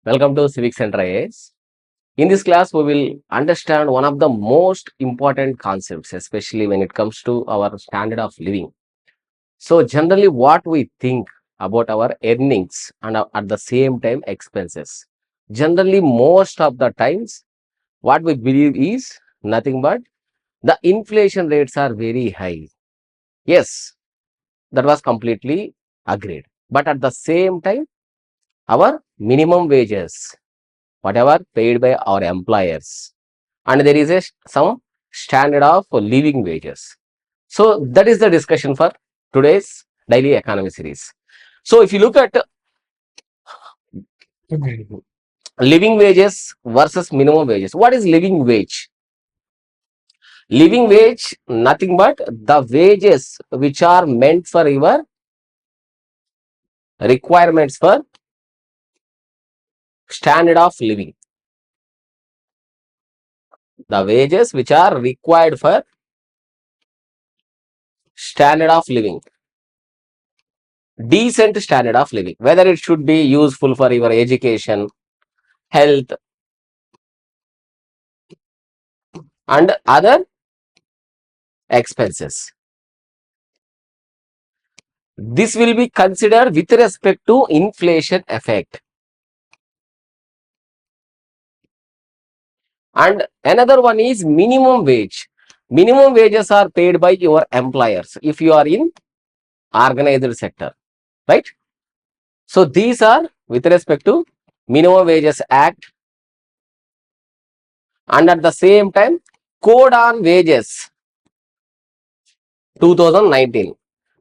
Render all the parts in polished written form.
Welcome to CivicCentre IAS. In this class, we will understand one of the most important concepts, especially when it comes to our standard of living. So, generally, what we think about our earnings and at the same time expenses. Generally, most of the times, what we believe is nothing but the inflation rates are very high. Yes, that was completely agreed. But at the same time, our minimum wages, whatever paid by our employers, and there is some standard of living wages. So that is the discussion for today's daily economy series. So if you look at living wages versus minimum wages, what is living wage? Living wage, nothing but the wages which are meant for your requirements for standard of living. The wages which are required for standard of living, decent standard of living, whether it should be useful for your education, health, and other expenses. This will be considered with respect to inflation effect. And another one is minimum wage. Minimum wages are paid by your employers if you are in organized sector, right? So these are with respect to Minimum Wages Act, and at the same time Code on Wages 2019.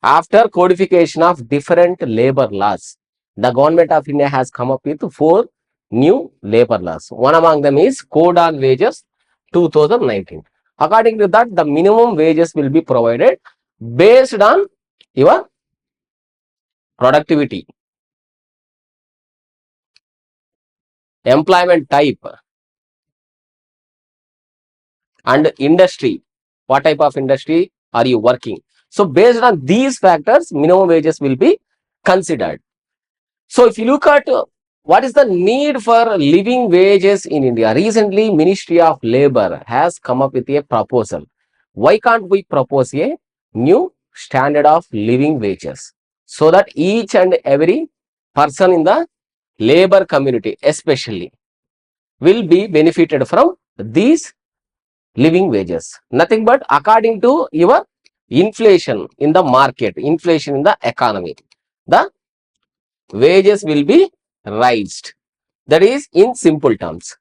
After codification of different labor laws, the government of India has come up with 4 new labor laws. One among them is Code on Wages 2019. According to that, the minimum wages will be provided based on your productivity, employment type, and industry. What type of industry are you working? So based on these factors, minimum wages will be considered. So if you look at what is the need for living wages in India, recently Ministry of Labor has come up with a proposal. Why can't we propose a new standard of living wages so that each and every person in the labor community especially will be benefited from these living wages? Nothing but according to your inflation in the market, inflation in the economy, the wages will be raised. That is in simple terms.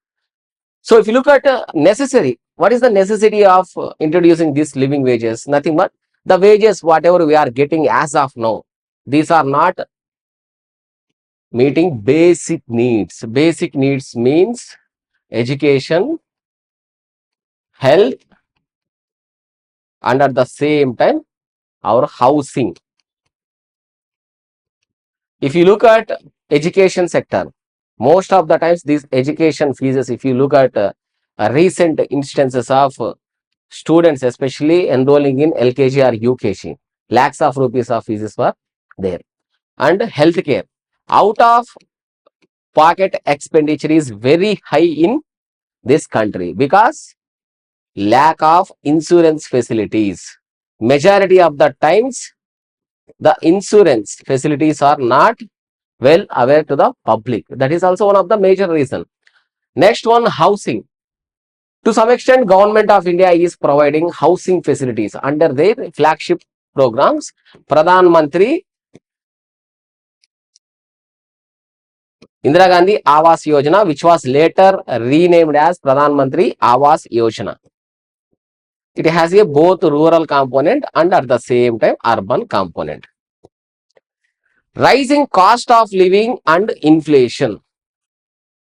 So if you look at necessary, what is the necessity of introducing these living wages? Nothing but the wages whatever we are getting as of now, these are not meeting basic needs. Basic needs means education, health, and at the same time our housing. If you look at education sector, most of the times these education fees, if you look at recent instances of students especially enrolling in LKG or UKG, lakhs of rupees of fees were there. And healthcare, out of pocket expenditure is very high in this country because lack of insurance facilities. Majority of the times the insurance facilities are not well aware to the public. That is also one of the major reason. Next one, housing. To some extent, Government of India is providing housing facilities under their flagship programs, Pradhan Mantri Indira Gandhi Awas Yojana, which was later renamed as Pradhan Mantri Awas Yojana. It has a both rural component and at the same time urban component. Rising cost of living and inflation.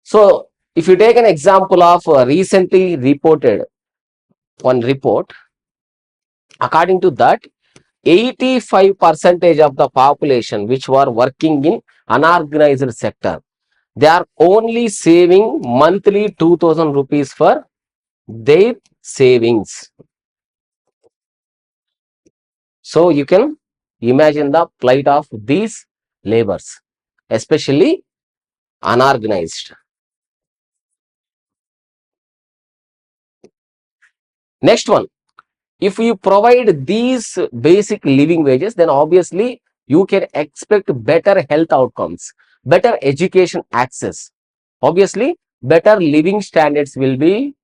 So, if you take an example of recently reported one report, according to that, 85% of the population which were working in unorganized sector, they are only saving monthly 2000 rupees for their savings. So you can imagine the plight of these laborers, especially unorganized. Next one, if you provide these basic living wages, then obviously you can expect better health outcomes, better education access. Obviously, better living standards will be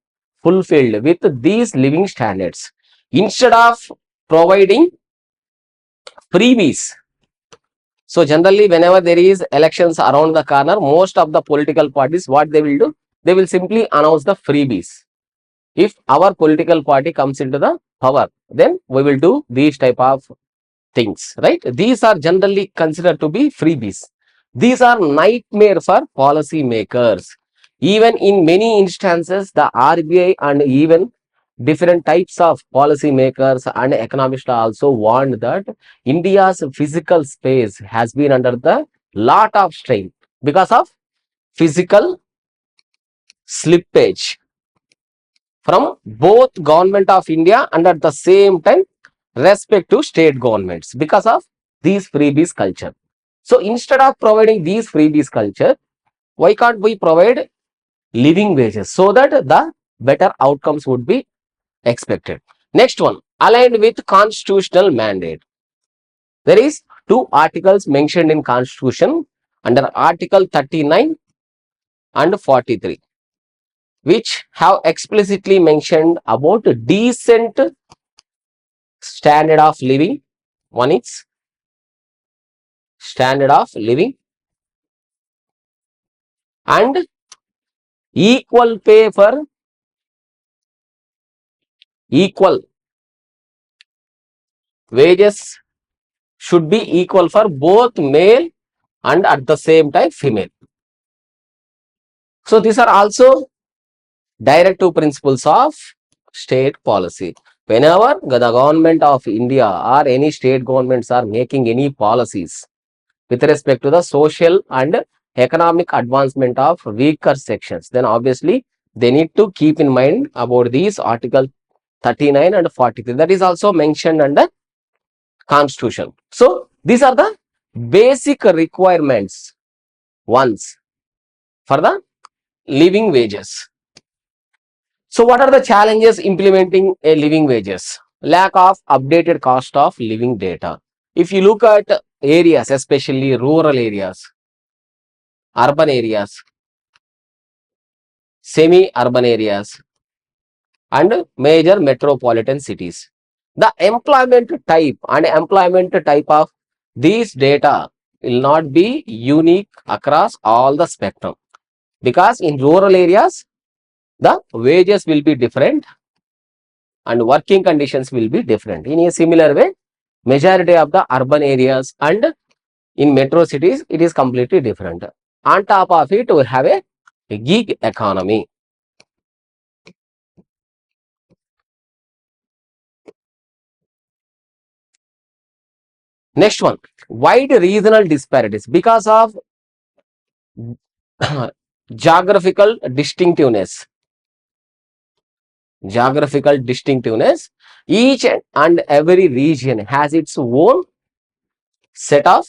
fulfilled with these living standards. Instead of providing freebies, so generally whenever there is elections around the corner, most of the political parties, what they will do, they will simply announce the freebies. If our political party comes into the power, then we will do these type of things, right? These are generally considered to be freebies. These are nightmare for policy makers. Even in many instances, the RBI and even different types of policy makers and economists also warned that India's physical space has been under the lot of strain because of physical slippage from both government of India and at the same time respective state governments because of these freebies culture. So instead of providing these freebies culture, why can't we provide living wages so that the better outcomes would be expected? Next one, aligned with constitutional mandate. There is two articles mentioned in Constitution under Article 39 and 43, which have explicitly mentioned about decent standard of living. One is standard of living and equal pay for equal wages should be equal for both male and at the same time female. So these are also directive principles of state policy. Whenever the government of India or any state governments are making any policies with respect to the social and economic advancement of weaker sections, then obviously they need to keep in mind about these Article 39 and 43. That is also mentioned under Constitution. So these are the basic requirements once for the living wages. So what are the challenges implementing a living wages? Lack of updated cost of living data. If you look at areas, especially rural areas, urban areas, semi-urban areas, and major metropolitan cities, the employment type and employment type of these data will not be unique across all the spectrum, because in rural areas the wages will be different and working conditions will be different. In a similar way, majority of the urban areas and in metro cities, it is completely different. On top of it, we have a gig economy. Next one, wide regional disparities because of geographical distinctiveness. Geographical distinctiveness. Each and every region has its own set of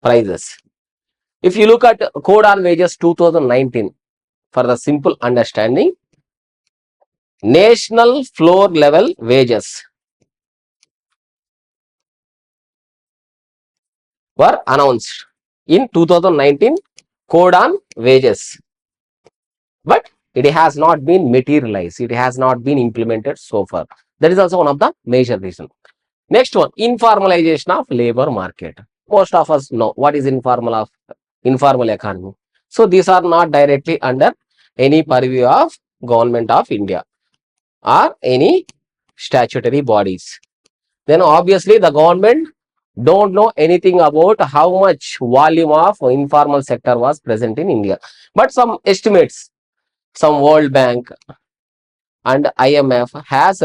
prices. If you look at Code on Wages 2019, for the simple understanding, national floor level wages were announced in 2019 Code on Wages, but it has not been materialized. It has not been implemented so far. That is also one of the major reasons. Next one, informalization of labor market. Most of us know what is informal economy. So these are not directly under any purview of government of India or any statutory bodies. Then obviously the government don't know anything about how much volume of informal sector was present in India. But some estimates, some World Bank and IMF has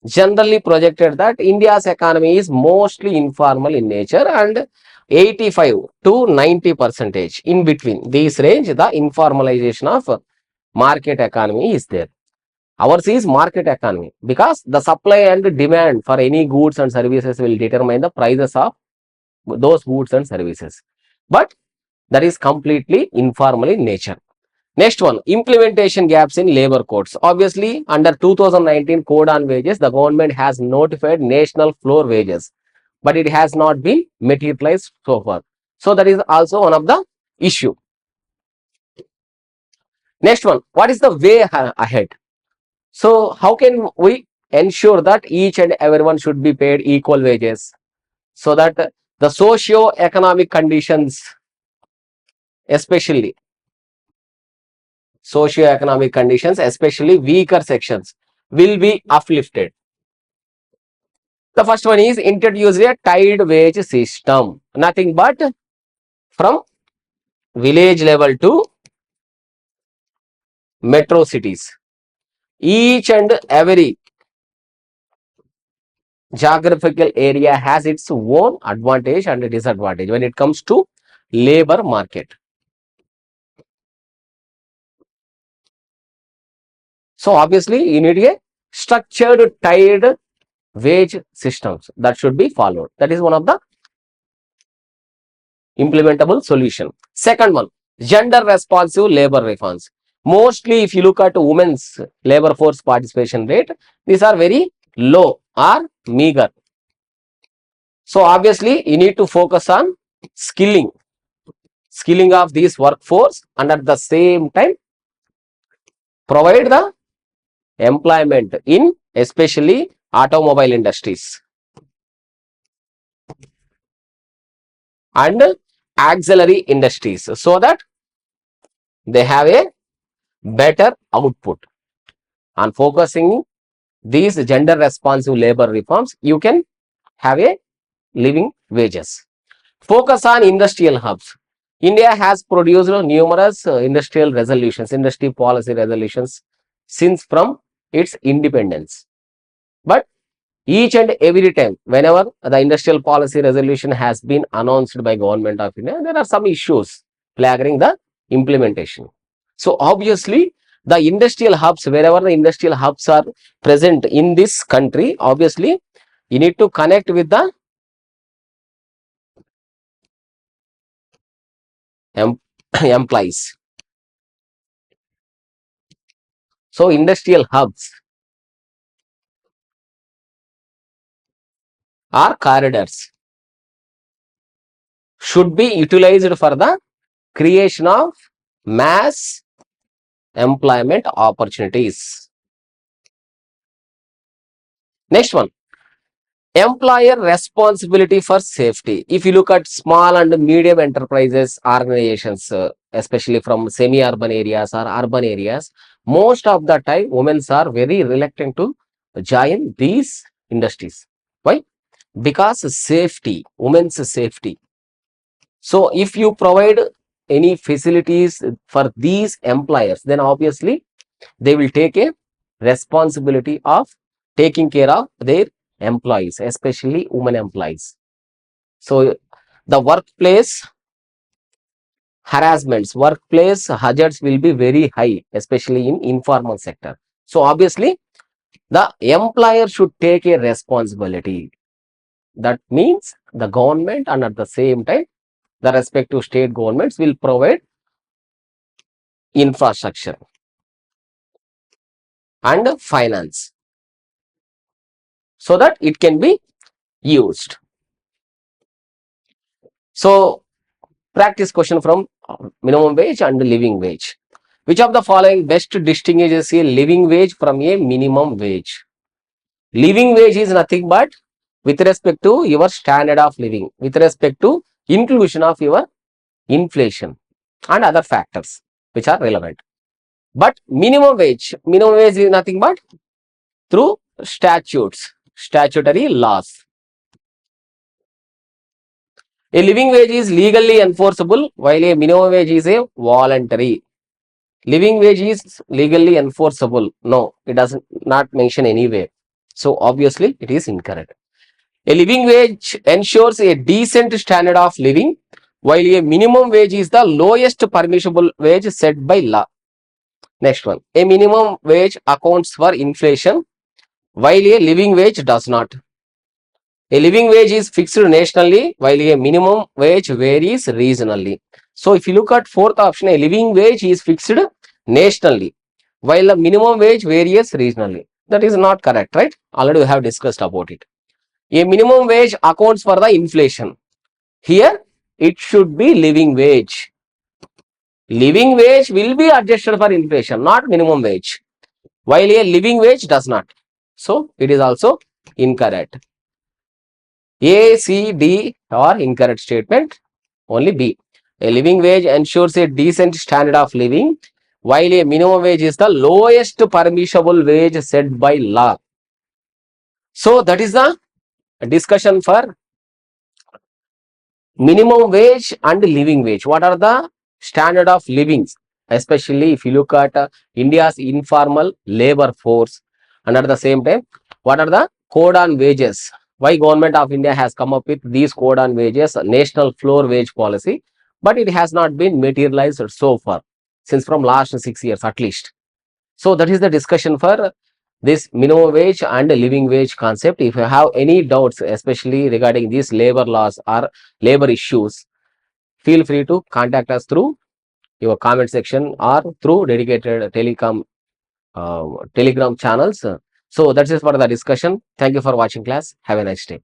generally projected that India's economy is mostly informal in nature, and 85 to 90% in between this range, the informalization of market economy is there. Ours is market economy because the supply and demand for any goods and services will determine the prices of those goods and services. But that is completely informal in nature. Next one, implementation gaps in labor codes. Obviously, under 2019 Code on Wages, the government has notified national floor wages, but it has not been materialized so far. So that is also one of the issue. Next one, what is the way ahead? So how can we ensure that each and everyone should be paid equal wages, so that the socio-economic conditions, especially socio-economic conditions, especially weaker sections, will be uplifted? The first one is introduce a tied wage system, nothing but from village level to metro cities. Each and every geographical area has its own advantage and disadvantage when it comes to labor market. So obviously you need a structured tied wage systems that should be followed. That is one of the implementable solution. Second one, gender responsive labor reforms. Mostly if you look at women's labor force participation rate, these are very low or meager. So obviously you need to focus on skilling of this workforce, and at the same time provide the employment in especially automobile industries and auxiliary industries, so that they have a better output. On focusing these gender responsive labor reforms, you can have a living wages. Focus on industrial hubs. India has produced numerous industrial resolutions, industry policy resolutions since from its independence. But each and every time, whenever the industrial policy resolution has been announced by Government of India, there are some issues plaguing the implementation. So obviously, the industrial hubs, wherever the industrial hubs are present in this country, obviously, you need to connect with the employees. So industrial hubs or corridors should be utilized for the creation of mass employment opportunities. Next one, employer responsibility for safety. If you look at small and medium enterprises organizations, especially from semi-urban areas or urban areas, most of the time women are very reluctant to join these industries. Why? Because safety, women's safety. So if you provide any facilities for these employers, then obviously they will take a responsibility of taking care of their employees, especially women employees. So the workplace harassments, workplace hazards will be very high, especially in informal sector. So obviously the employer should take a responsibility. That means the government, and at the same time the respective state governments will provide infrastructure and finance so that it can be used. So practice question from minimum wage and living wage. Which of the following best distinguishes a living wage from a minimum wage? Living wage is nothing but with respect to your standard of living, with respect to inclusion of your inflation and other factors which are relevant. But minimum wage is nothing but through statutes, statutory laws. A living wage is legally enforceable, while a minimum wage is a voluntary. Living wage is legally enforceable. No, it does not mention anywhere. So obviously it is incorrect. A living wage ensures a decent standard of living, while a minimum wage is the lowest permissible wage set by law. Next one, a minimum wage accounts for inflation, while a living wage does not. A living wage is fixed nationally while a minimum wage varies regionally. So if you look at fourth option, a living wage is fixed nationally while the minimum wage varies regionally. That is not correct, right? Already we have discussed about it. A minimum wage accounts for the inflation. Here it should be living wage. Living wage will be adjusted for inflation, not minimum wage, while a living wage does not. So it is also incorrect. A, C, D are incorrect statement. Only B. A living wage ensures a decent standard of living, while a minimum wage is the lowest permissible wage set by law. So that is the discussion for minimum wage and living wage. What are the standard of livings? Especially if you look at India's informal labor force, and at the same time, what are the code on wages? Why government of India has come up with these code on wages, national floor wage policy, but it has not been materialized so far, since from last 6 years at least. So that is the discussion for this minimum wage and living wage concept. If you have any doubts, especially regarding these labor laws or labor issues, feel free to contact us through your comment section or through dedicated telegram channels. So that's it for the discussion. Thank you for watching class. Have a nice day.